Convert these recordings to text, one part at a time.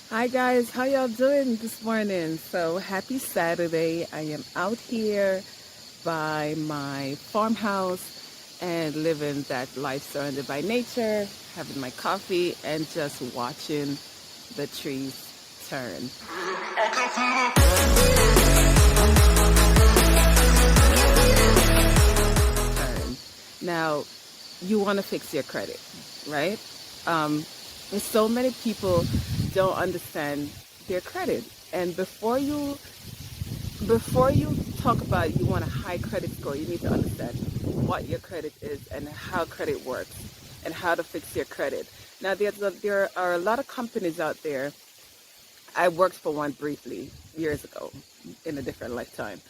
Hi guys, how y'all doing this morning? So happy Saturday. I am out here by my farmhouse and living that life surrounded by nature, having my coffee and just watching the trees turn. Turn. Now, you want to fix your credit, right? And so many people don't understand their credit. And before you talk about you want a high credit score, you need to understand what your credit is and how credit works and how to fix your credit. Now, there are a lot of companies out there. I worked for one briefly years ago in a different lifetime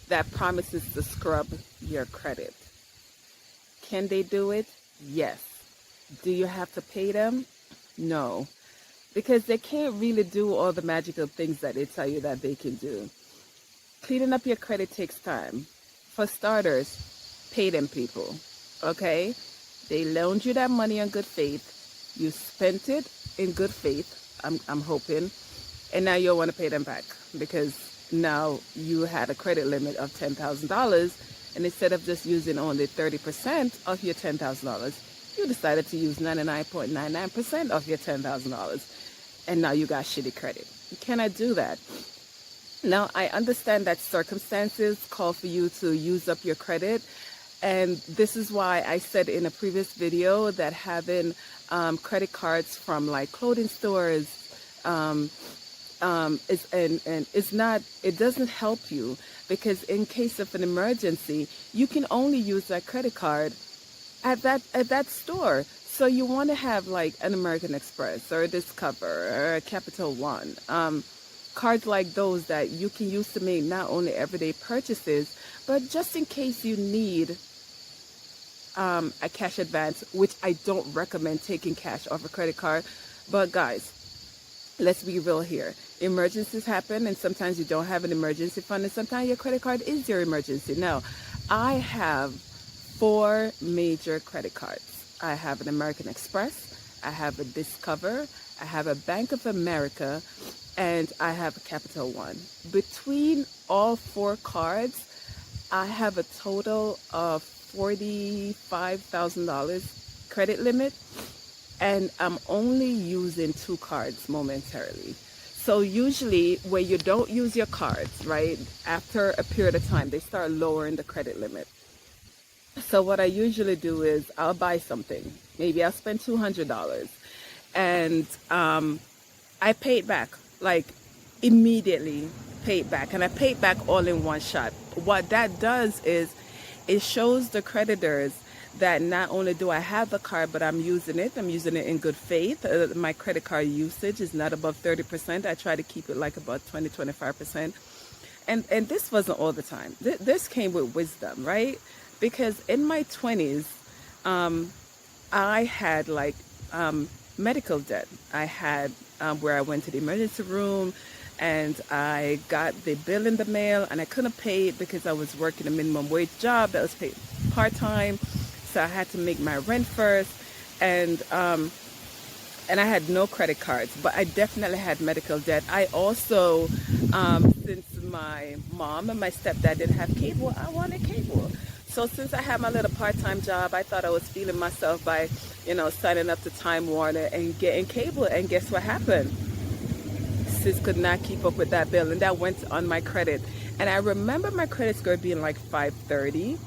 that promises to scrub your credit. Can they do it? Yes. Do you have to pay them? No, because they can't really do all the magical things that they tell you that they can do. Cleaning up your credit takes time. For starters, pay them people, okay? They loaned you that money on good faith. You spent it in good faith, I'm hoping, and now you want to pay them back because now you had a credit limit of $10,000, and instead of just using only 30% of your $10,000, you decided to use 99.99% of your $10,000, and now you got shitty credit. Can I do that? Now, I understand that circumstances call for you to use up your credit. And this is why I said in a previous video that having credit cards from like clothing stores um, is not, it doesn't help you, because in case of an emergency, you can only use that credit card at that store. So you want to have like an American Express or a Discover or a Capital One. Cards like those that you can use to make not only everyday purchases, but just in case you need a cash advance, which I don't recommend taking cash off a credit card. But guys, let's be real here. Emergencies happen, and sometimes you don't have an emergency fund, and sometimes your credit card is your emergency. Now, I have four major credit cards. I have an American Express, I have a Discover, I have a Bank of America, and I have a Capital One. Between all four cards, I have a total of $45,000 credit limit, and I'm only using two cards momentarily. So usually when you don't use your cards, right, after a period of time, they start lowering the credit limit. So what I usually do is I'll buy something. Maybe I'll spend $200, and I pay it back, like immediately pay it back. And I pay it back all in one shot. What that does is it shows the creditors that not only do I have the card, but I'm using it. I'm using it in good faith. My credit card usage is not above 30%. I try to keep it like about 20, 25%. And this wasn't all the time. This came with wisdom, right? Because in my 20s, I had like medical debt. I had where I went to the emergency room and I got the bill in the mail and I couldn't pay it because I was working a minimum wage job that was paid part-time. So I had to make my rent first, and I had no credit cards, but I definitely had medical debt. I also, since my mom and my stepdad didn't have cable, I wanted cable. So since I had my little part-time job, I thought I was feeling myself by, signing up to Time Warner and getting cable. And guess what happened? Sis could not keep up with that bill, and that went on my credit. And I remember my credit score being like 530.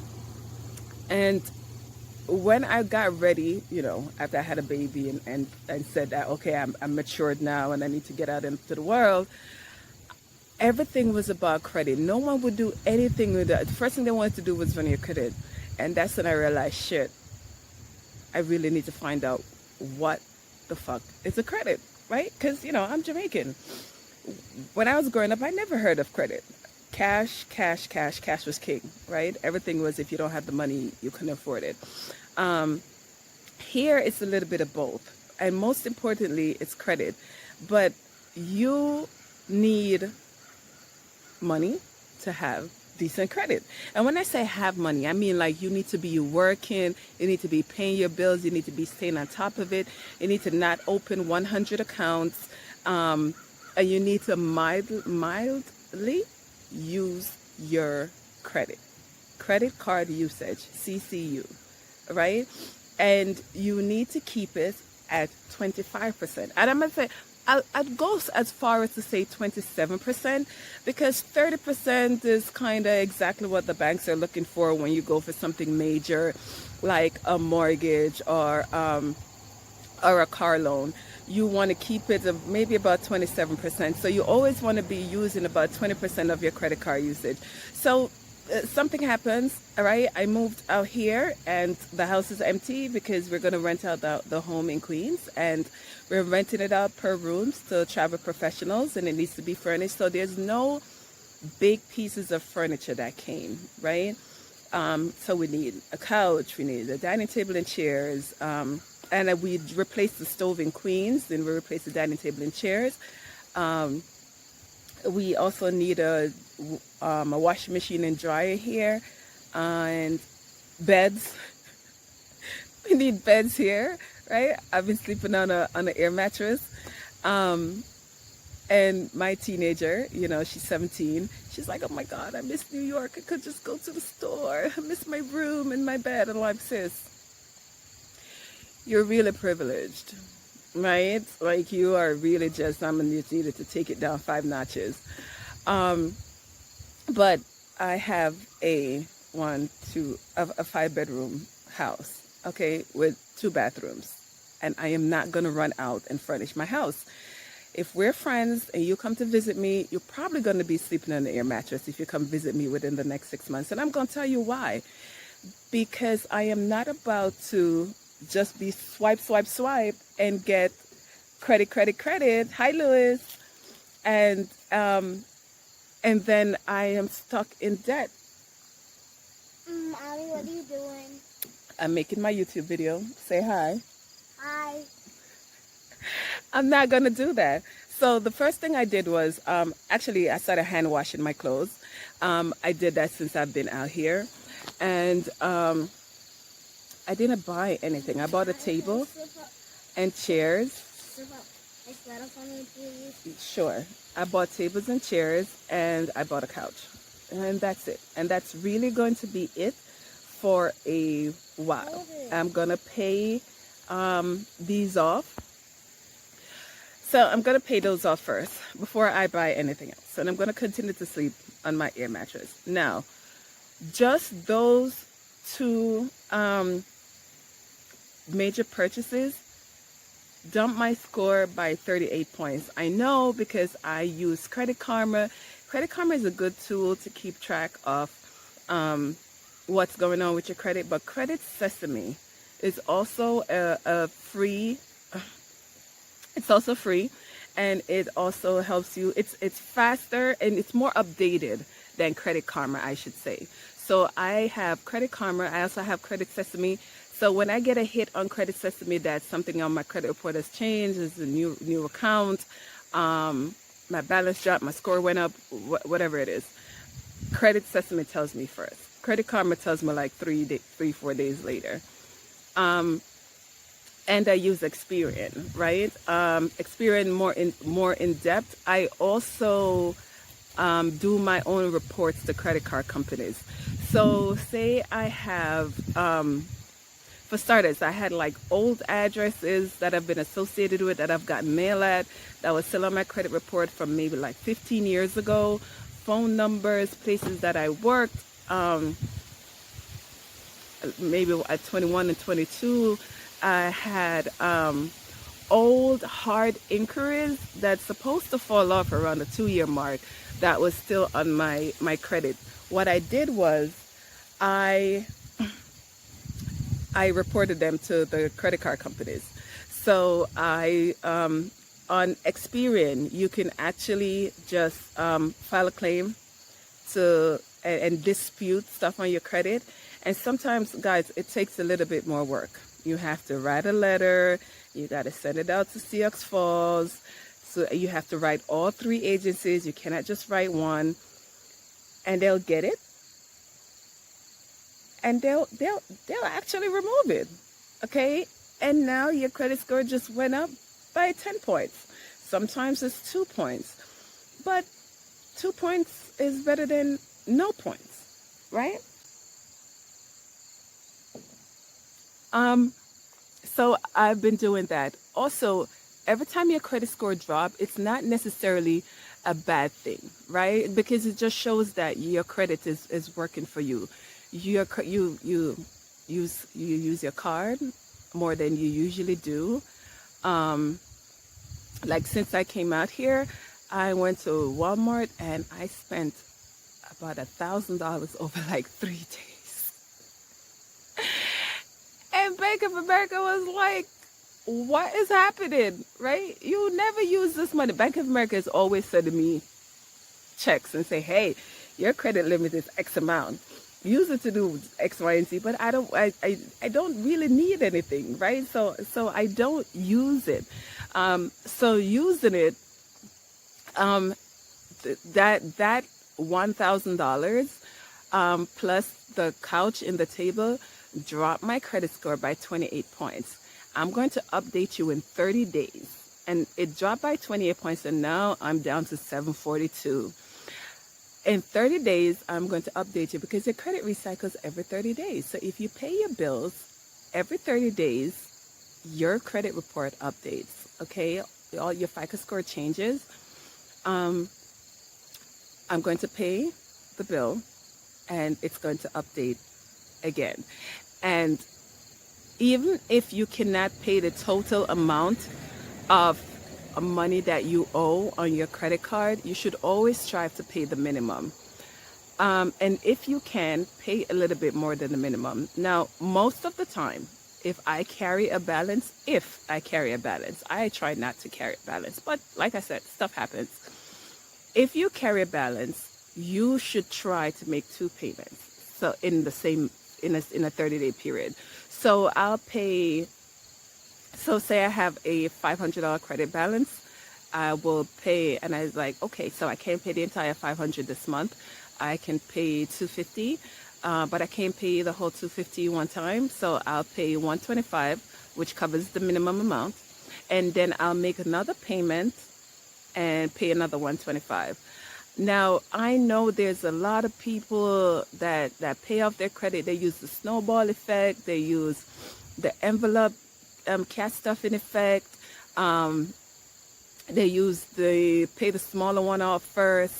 And when I got ready, after I had a baby and said that, okay, I'm matured now and I need to get out into the world, everything was about credit. No one would do anything with that. The first thing they wanted to do was run your credit. And that's when I realized, shit, I really need to find out what the fuck is a credit, right? Because, I'm Jamaican. When I was growing up, I never heard of credit. Cash, cash, cash, cash was king, right? Everything was, if you don't have the money, you couldn't afford it. Here, it's a little bit of both. And most importantly, it's credit. But you need money to have decent credit. And when I say have money, I mean like you need to be working, you need to be paying your bills, you need to be staying on top of it, you need to not open 100 accounts. and you need to mildly use your credit card usage, CCU, right? And you need to keep it at 25%. And I'm going to say, I'd go as far as to say 27%, because 30% is kind of exactly what the banks are looking for when you go for something major, like a mortgage or a car loan. You want to keep it maybe about 27%. So you always want to be using about 20% of your credit card usage. So something happens, all right? I moved out here and the house is empty because we're going to rent out the home in Queens, and we're renting it out per rooms to travel professionals, and it needs to be furnished. So there's no big pieces of furniture that came, right? So we need a couch, we need a dining table and chairs, and we replaced the stove in Queens, then we replaced the dining table and chairs. We also need a washing machine and dryer here, and beds. We need beds here, right? I've been sleeping on an air mattress. And my teenager, she's 17. She's like, oh my God, I miss New York. I could just go to the store. I miss my room and my bed. And I'm like, sis, you're really privileged, right? Like, you are really just, I'm going to need to take it down 5 notches. But I have a 5-bedroom house, okay, with 2 bathrooms. And I am not going to run out and furnish my house. If we're friends and you come to visit me, you're probably going to be sleeping on the air mattress if you come visit me within the next 6 months. And I'm going to tell you why. Because I am not about to just be swipe and get credit. Hi, Louis. And then I am stuck in debt. Ali, what are you doing? I'm making my YouTube video. Say hi. Hi. I'm not going to do that. So the first thing I did was, actually, I started hand washing my clothes. I did that since I've been out here. And I didn't buy anything. I bought a table and chairs. Sure. I bought tables and chairs, and I bought a couch. And that's it. And that's really going to be it for a while. I'm going to pay these off. So I'm going to pay those off first before I buy anything else. And I'm going to continue to sleep on my air mattress. Now, just those 2 major purchases dumped my score by 38 points. I know, because I use Credit Karma. Credit Karma is a good tool to keep track of what's going on with your credit. But Credit Sesame is also a free. It's also free, and it also helps you. It's faster and it's more updated than Credit Karma, I should say. So I have Credit Karma. I also have Credit Sesame. So when I get a hit on Credit Sesame that something on my credit report has changed, it's a new account, my balance dropped, my score went up, whatever it is, Credit Sesame tells me first. Credit Karma tells me like 4 days later. And I use Experian, right? Experian more in depth. I also do my own reports to credit card companies. So say I have, for starters, I had like old addresses that have been associated with, that I've gotten mail at, that was still on my credit report from maybe like 15 years ago. Phone numbers, places that I worked, maybe at 21 and 22. I had old hard inquiries that's supposed to fall off around the 2-year mark that was still on my credit. What I did was I reported them to the credit card companies. So I on Experian, you can actually just file a claim and dispute stuff on your credit. And sometimes, guys, it takes a little bit more work. You have to write a letter. You got to send it out to Sioux Falls. So you have to write all 3 agencies. You cannot just write one. And they'll get it. And they'll actually remove it. Okay? And now your credit score just went up by 10 points. Sometimes it's 2 points. But 2 points is better than no points, right? So I've been doing that. Also, every time your credit score drop, it's not necessarily a bad thing, right? Because it just shows that your credit is working for you. You use your card more than you usually do. Um, like since I came out here, I went to Walmart and I spent about $1,000 over like 3 days. And Bank of America was like, what is happening, right? You never use this money. Bank of America is always sending me checks and say, hey, your credit limit is X amount. Use it to do X, Y, and Z, but I don't really need anything, right? So I don't use it. So using it, um, that $1,000 plus the couch in the table dropped my credit score by 28 points. I'm going to update you in 30 days. And it dropped by 28 points, and now I'm down to 742. In 30 days, I'm going to update you because your credit recycles every 30 days. So if you pay your bills every 30 days, your credit report updates, okay? All your FICO score changes. I'm going to pay the bill, and it's going to update again. And even if you cannot pay the total amount of money that you owe on your credit card, you should always strive to pay the minimum. And if you can, pay a little bit more than the minimum. Now, most of the time, if I carry a balance, I try not to carry a balance. But like I said, stuff happens. If you carry a balance, you should try to make 2 payments. So in a 30-day period. So I'll pay. So say I have a $500 credit balance, I will pay, and I was like, okay, so I can't pay the entire 500 this month. I can pay 250, but I can't pay the whole 250 one time. So I'll pay 125, which covers the minimum amount, and then I'll make another payment and pay another 125. Now, I know there's a lot of people that pay off their credit. They use the snowball effect. They use the envelope cash stuffing effect. They use pay the smaller one off first,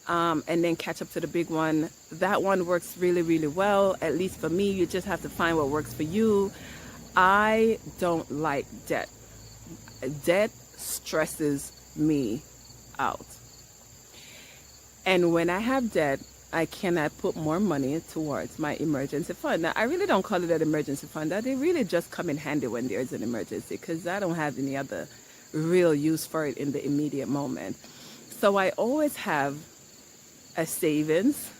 and then catch up to the big one. That one works really, really well. At least for me, you just have to find what works for you. I don't like debt. Debt stresses me out. And when I have debt, I cannot put more money towards my emergency fund. Now, I really don't call it an emergency fund. They really just come in handy when there's an emergency because I don't have any other real use for it in the immediate moment. So I always have a savings,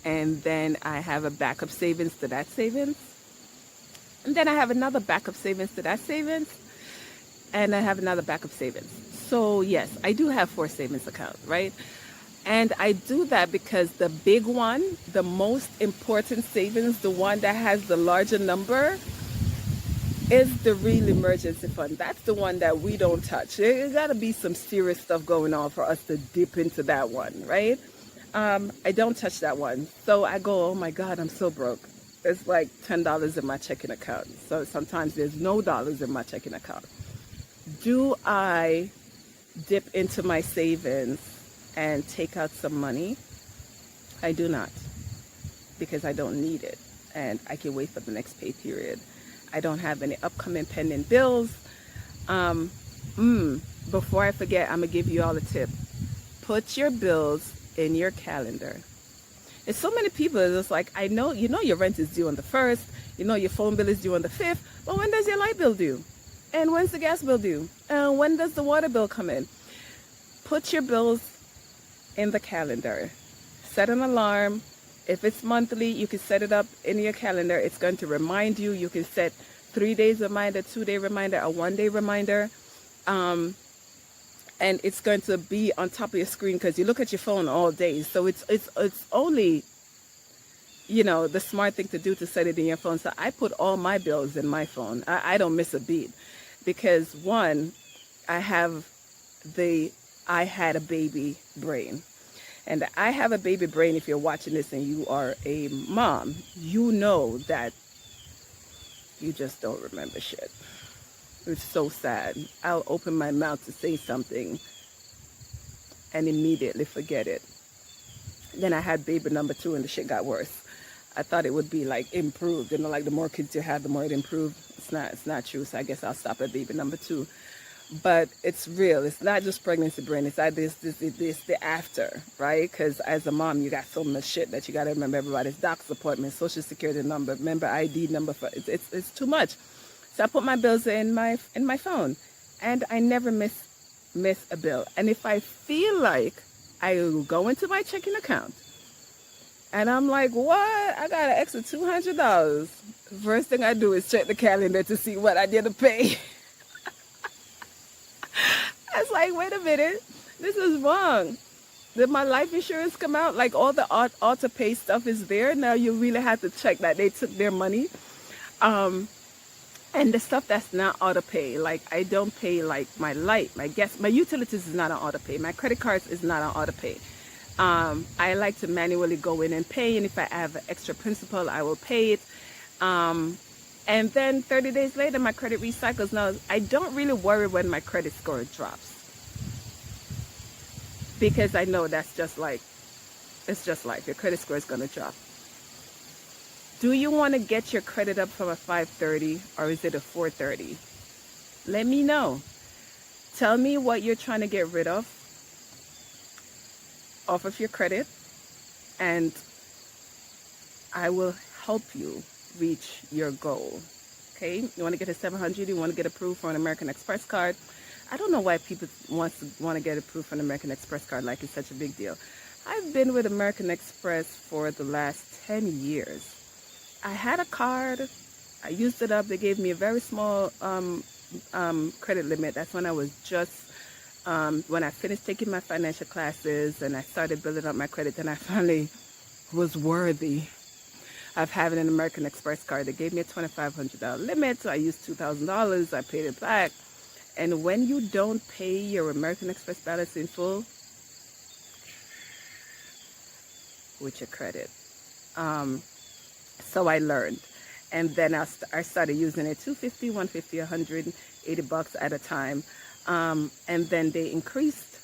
and then I have a backup savings to that savings. And then I have another backup savings to that savings. And I have another backup savings. So yes, I do have 4 savings accounts, right? And I do that because the big one, the most important savings, the one that has the larger number, is the real emergency fund. That's the one that we don't touch. There's got to be some serious stuff going on for us to dip into that one, right? I don't touch that one. So I go, oh my God, I'm so broke. It's like $10 in my checking account. So sometimes there's no dollars in my checking account. Do I dip into my savings and take out some money? I do not, because I don't need it and I can wait for the next pay period. I don't have any upcoming pending bills. Before I forget, I'm gonna give you all a tip. Put your bills in your calendar. There's so many people that's like, I know, your rent is due on the 1st, your phone bill is due on the 5th, but when does your light bill due? And when's the gas bill due? And when does the water bill come in? Put your bills in the calendar. Set an alarm. If it's monthly, you can set it up in your calendar. It's going to remind you. You can set 3 days reminder, 2-day reminder, a 1-day reminder. And it's going to be on top of your screen because you look at your phone all day. So it's only, the smart thing to do to set it in your phone. So I put all my bills in my phone. I don't miss a beat because one, I have the I had a baby brain. And I have a baby brain. If you're watching this and you are a mom, you know that you just don't remember shit. It's so sad. I'll open my mouth to say something and immediately forget it. Then I had baby number two and the shit got worse. I thought it would be like improved, like the more kids you have, the more it improved. It's not true. So I guess I'll stop at baby number two. But it's real. It's not just pregnancy brain. It's like this the after, right? Because as a mom, you got so much shit that you got to remember everybody's doctor's appointment, social security number, member ID number. It's too much. So I put my bills in my phone, and I never miss a bill. And if I feel like I will go into my checking account, and I'm like, what? I got an extra $200. First thing I do is check the calendar to see what I did to pay. I was like, wait a minute, this is wrong. Did my life insurance come out? Like all the auto pay stuff is there. Now you really have to check that they took their money. And the stuff that's not auto pay, like I don't pay like my light, my gas, my utilities is not on auto pay. My credit cards is not on auto pay. I like to manually go in and pay. And if I have extra principal, I will pay it. And then 30 days later, my credit recycles. Now, I don't really worry when my credit score drops, because I know that's just like, it's just life. Your credit score is going to drop. Do you want to get your credit up from a 530 or is it a 430? Let me know. Tell me what you're trying to get rid of off of your credit, and I will help you reach your goal. Okay, you want to get a 700, you want to get approved for an American Express card. I don't know why people want to get approved for an American Express card like it's such a big deal. I've been with American Express for the last 10 years. I had a card, I used it up. They gave me a very small credit limit. That's when I was just when I finished taking my financial classes and I started building up my credit, and I finally was worthy of having an American Express card. They gave me a $2,500 limit, so I used $2,000. I paid it back. And when you don't pay your American Express balance in full with your credit, so I learned. And then I started using it $250, $150, $180 at a time. And then they increased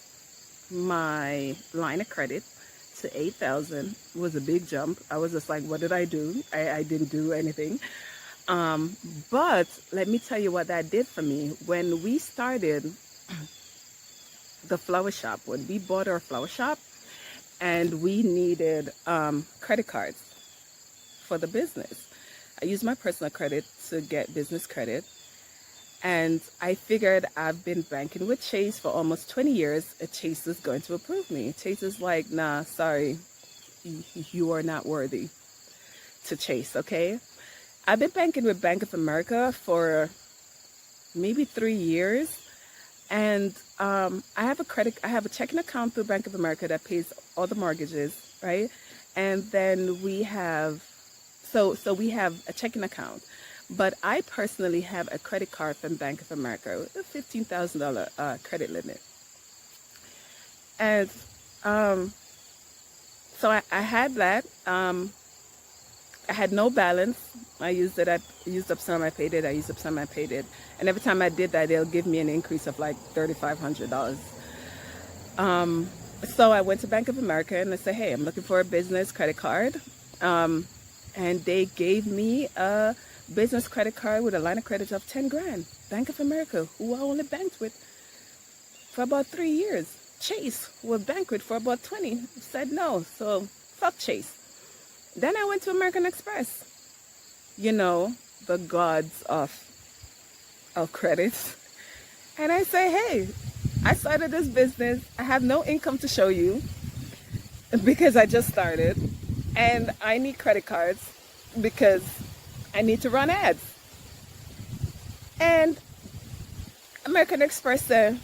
my line of credit to $8,000. It was a big jump. I was just like, what did I do? I didn't do anything. But let me tell you what that did for me. When we started the flower shop, when we bought our flower shop, and we needed credit cards for the business, I used my personal credit to get business credit. And I figured I've been banking with Chase for almost 20 years. Chase is going to approve me. Chase is like, nah, sorry, you are not worthy to Chase, okay? I've been banking with Bank of America for maybe 3 years. And I have a checking account through Bank of America that pays all the mortgages, right? And then we have, so we have a checking account. But I personally have a credit card from Bank of America with a $15,000 credit limit. And so I had that. I had no balance. I used it. I used up some. I paid it. I used up some. I paid it. And every time I did that, they'll give me an increase of like $3,500. So I went to Bank of America and I said, hey, I'm looking for a business credit card. And they gave me a business credit card with a line of credit of 10 grand. Bank of America, who I only banked with for about 3 years. Chase, who I banked with for about 20, said no. So fuck Chase. Then I went to American Express. You know, the gods of credit. And I say, hey, I started this business. I have no income to show you because I just started. And I need credit cards because I need to run ads. And American Express said,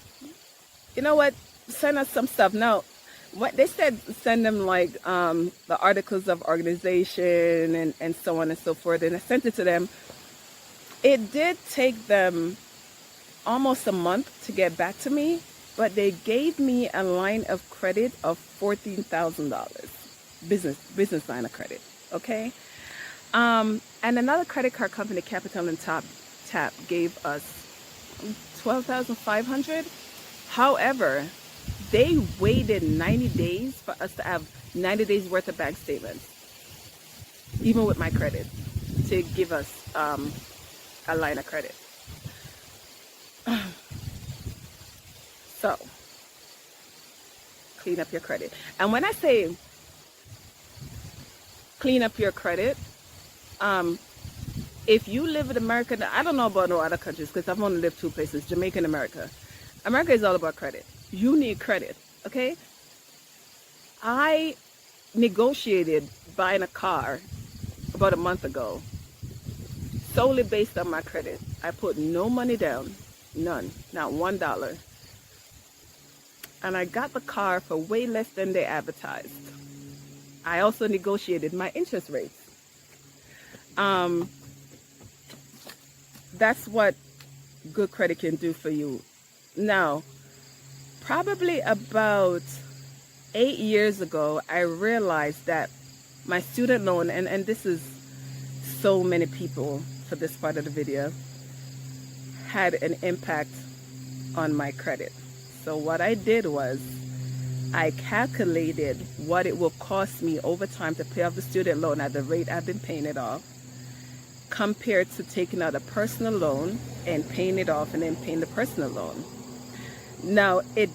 you know what, send us some stuff. Now, what they said, send them like the articles of organization and so on and so forth. And I sent it to them. It did take them almost a month to get back to me. but they gave me a line of credit of $14,000, business line of credit. Okay. And another credit card company, Capital and Tap, gave us 12,500. However, they waited 90 days for us to have 90 days worth of bank statements, even with my credit, to give us a line of credit. So, clean up your credit. And when I say clean up your credit, if you live in America, I don't know about no other countries because I've only lived two places, Jamaica and America. America is all about credit. You need credit, okay? I negotiated buying a car about a month ago solely based on my credit. I put no money down, none, not $1. And I got the car for way less than they advertised. I also negotiated my interest rates. That's what good credit can do for you. Now, probably about 8 years ago, I realized that my student loan, and this is so many people for this part of the video, had an impact on my credit. So what I did was I calculated what it will cost me over time to pay off the student loan at the rate I've been paying it off, compared to taking out a personal loan and paying it off and then paying the personal loan. Now, it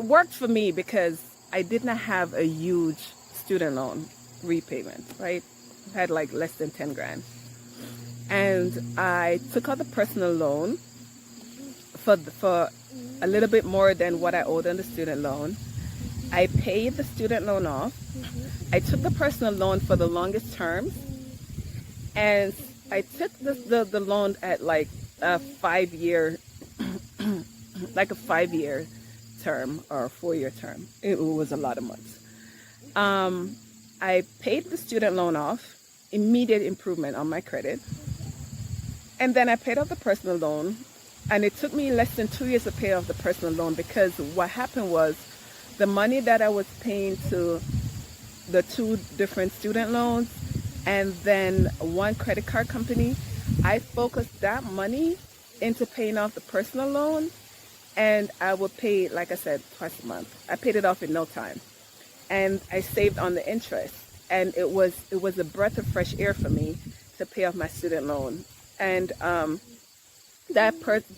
worked for me because I did not have a huge student loan repayment, right? I had like less than 10 grand. And I took out the personal loan for a little bit more than what I owed on the student loan. I paid the student loan off. I took the personal loan for the longest term, and I took the loan at like a 5-year like a 5-year term or a 4-year term. It was a lot of months. I paid the student loan off, immediate improvement on my credit. And then I paid off the personal loan, and it took me less than 2 years to pay off the personal loan, because what happened was the money that I was paying to the two different student loans and then one credit card company, I focused that money into paying off the personal loan, and I would pay, like I said, twice a month. I paid it off in no time, and I saved on the interest, and it was a breath of fresh air for me to pay off my student loan. And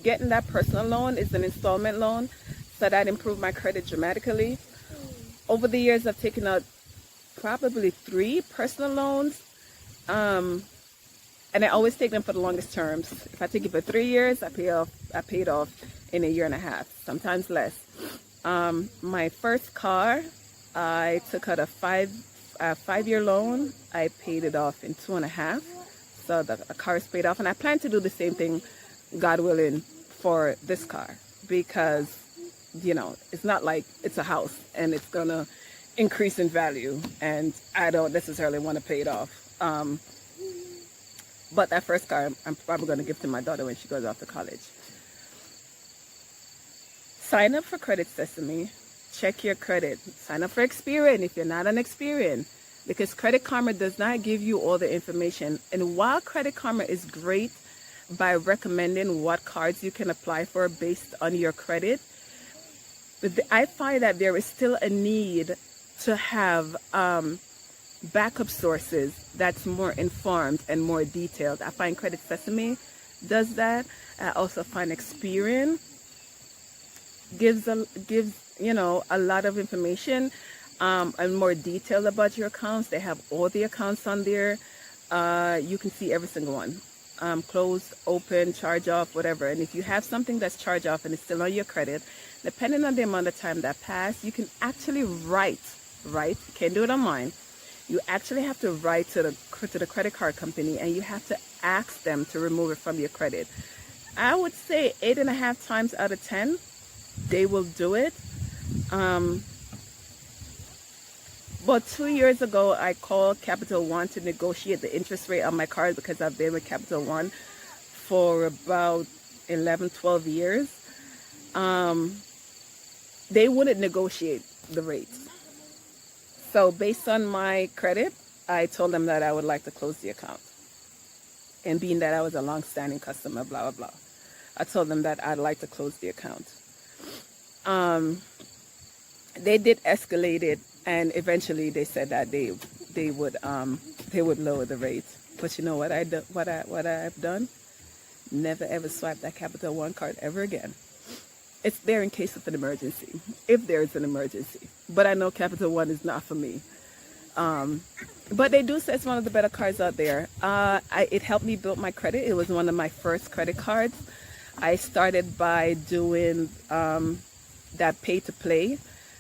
getting that personal loan is an installment loan, so that improved my credit dramatically. Over the years, I've taken out probably 3 personal loans, and I always take them for the longest terms. If I take it for 3 years, I pay it off in a year and a half, sometimes less. My first car, I took out a 5-year loan. I paid it off in 2.5. So the car is paid off, and I plan to do the same thing, God willing, for this car, because, you know, it's not like it's a house and it's gonna increase in value, and I don't necessarily want to pay it off. But that first car, I'm probably going to give to my daughter when she goes off to college. Sign up for Credit Sesame. Check your credit. Sign up for Experian if you're not on Experian, because Credit Karma does not give you all the information. And while Credit Karma is great by recommending what cards you can apply for based on your credit, I find that there is still a need to have backup sources that's more informed and more detailed. I find Credit Sesame does that. I also find Experian gives you know, a lot of information and more detail about your accounts. They have all the accounts on there. You can see every single one, closed, open, charge off, whatever. And if you have something that's charged off and it's still on your credit, depending on the amount of time that passed, you can actually write. You can't do it online. You actually have to write to the credit card company, and you have to ask them to remove it from your credit. I would say 8.5 times out of 10, they will do it. But 2 years ago, I called Capital One to negotiate the interest rate on my card, because I've been with Capital One for about 11, 12 years. they wouldn't negotiate the rates. So based on my credit, I told them that I would like to close the account. And being that I was a long-standing customer, blah, blah, blah, I told them that I'd like to close the account. They did escalate it, and eventually they said that they would lower the rate. But you know what what I've done? Never ever swipe that Capital One card ever again. It's there in case of an emergency, if there is an emergency. But I know Capital One is not for me. But they do say it's one of the better cards out there. It helped me build my credit. It was one of my first credit cards. I started by doing that pay to play,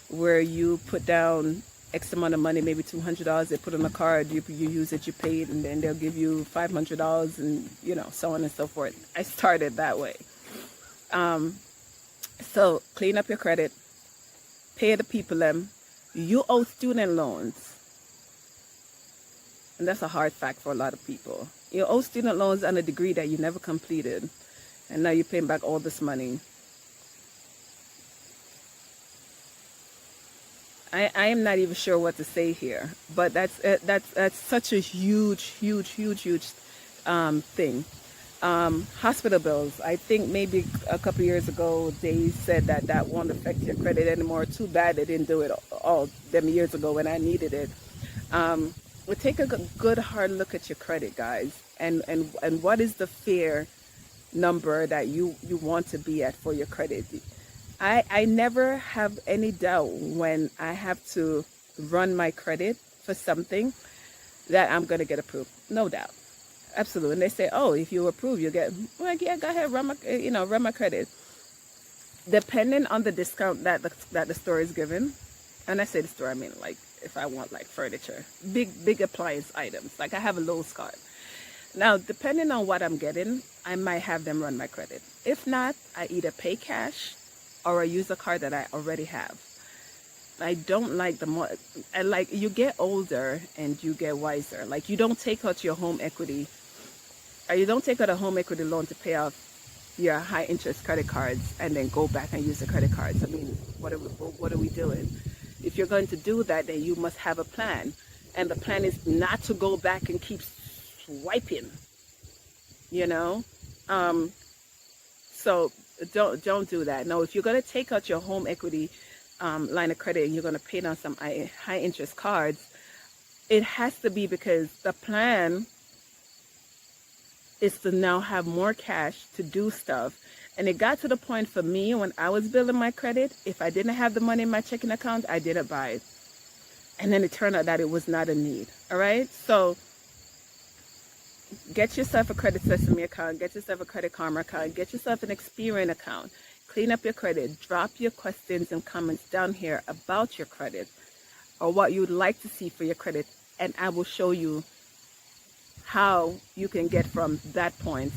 where you put down X amount of money, maybe $200. They put on a card, you use it, you pay it, and then they'll give you $500, and so on and so forth. I started that way. So clean up your credit, pay the people them. You owe student loans, and that's a hard fact for a lot of people. You owe student loans on a degree that you never completed, and now you're paying back all this money. I am not even sure what to say here, but that's such a huge thing. Hospital bills. I think maybe a couple years ago they said that won't affect your credit anymore. Too bad they didn't do it all them years ago when I needed it. Well, take a good hard look at your credit, guys, and what is the fair number that you want to be at for your credit. I never have any doubt when I have to run my credit for something that I'm going to get approved. No doubt. Absolutely. And they say, oh, if you approve, you get, well, yeah, go ahead, run my credit. Depending on the discount that the store is giving, and I say the store, I mean, like, if I want, like, furniture, big appliance items, like I have a Lowe's card. Now, depending on what I'm getting, I might have them run my credit. If not, I either pay cash or I use a card that I already have. I don't like the more, and like, you get older and you get wiser. Like, you don't take out your home equity, or you don't take out a home equity loan to pay off your high interest credit cards and then go back and use the credit cards. I mean, what are we doing? If you're going to do that, then you must have a plan. And the plan is not to go back and keep swiping, So don't do that. No, if you're going to take out your home equity line of credit and you're going to pay down some high interest cards, it has to be because the plan is to now have more cash to do stuff. And it got to the point for me when I was building my credit, if I didn't have the money in my checking account, I didn't buy it. And then it turned out that it was not a need. All right. So get yourself a Credit Sesame account, get yourself a Credit Karma account, get yourself an Experian account, clean up your credit, drop your questions and comments down here about your credit or what you'd like to see for your credit. And I will show you how you can get from that point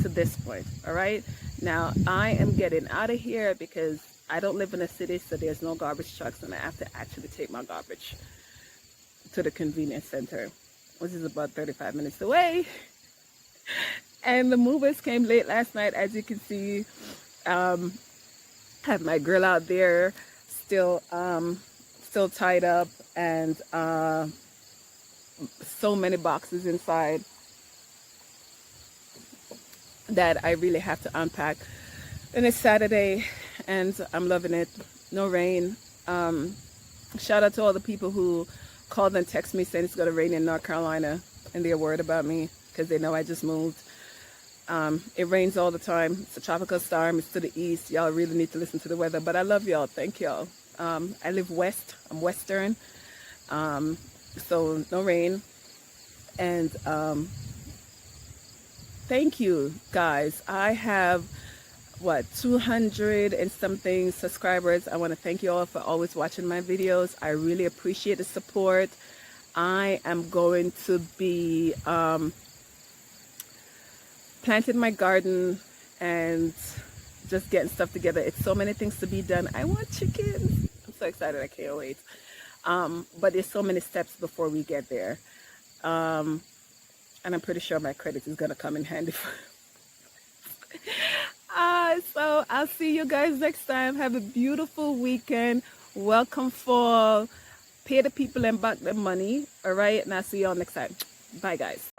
to this point. All right. Now I am getting out of here because I don't live in a city, so there's no garbage trucks, and I have to actually take my garbage to the convenience center, which is about 35 minutes away. And the movers came late last night, as you can see. Have my grill out there, still tied up, and so many boxes inside that I really have to unpack. And it's Saturday, and I'm loving it. No rain. Shout out to all the people who called and text me saying it's going to rain in North Carolina, and they're worried about me because they know I just moved. It rains all the time. It's a tropical storm. It's to the east. Y'all really need to listen to the weather, but I love y'all. Thank y'all. I live west. I'm western, so no rain. And thank you, guys. I have 200 and something subscribers. I want to thank you all for always watching my videos. I really appreciate the support. I am going to be planting my garden and just getting stuff together. It's so many things to be done. I want chickens. I'm so excited. I can't wait. But there's so many steps before we get there. And I'm pretty sure my credit is going to come in handy. So I'll see you guys next time. Have a beautiful weekend. Welcome fall. Pay the people and back their money. All right. And I'll see you all next time. Bye, guys.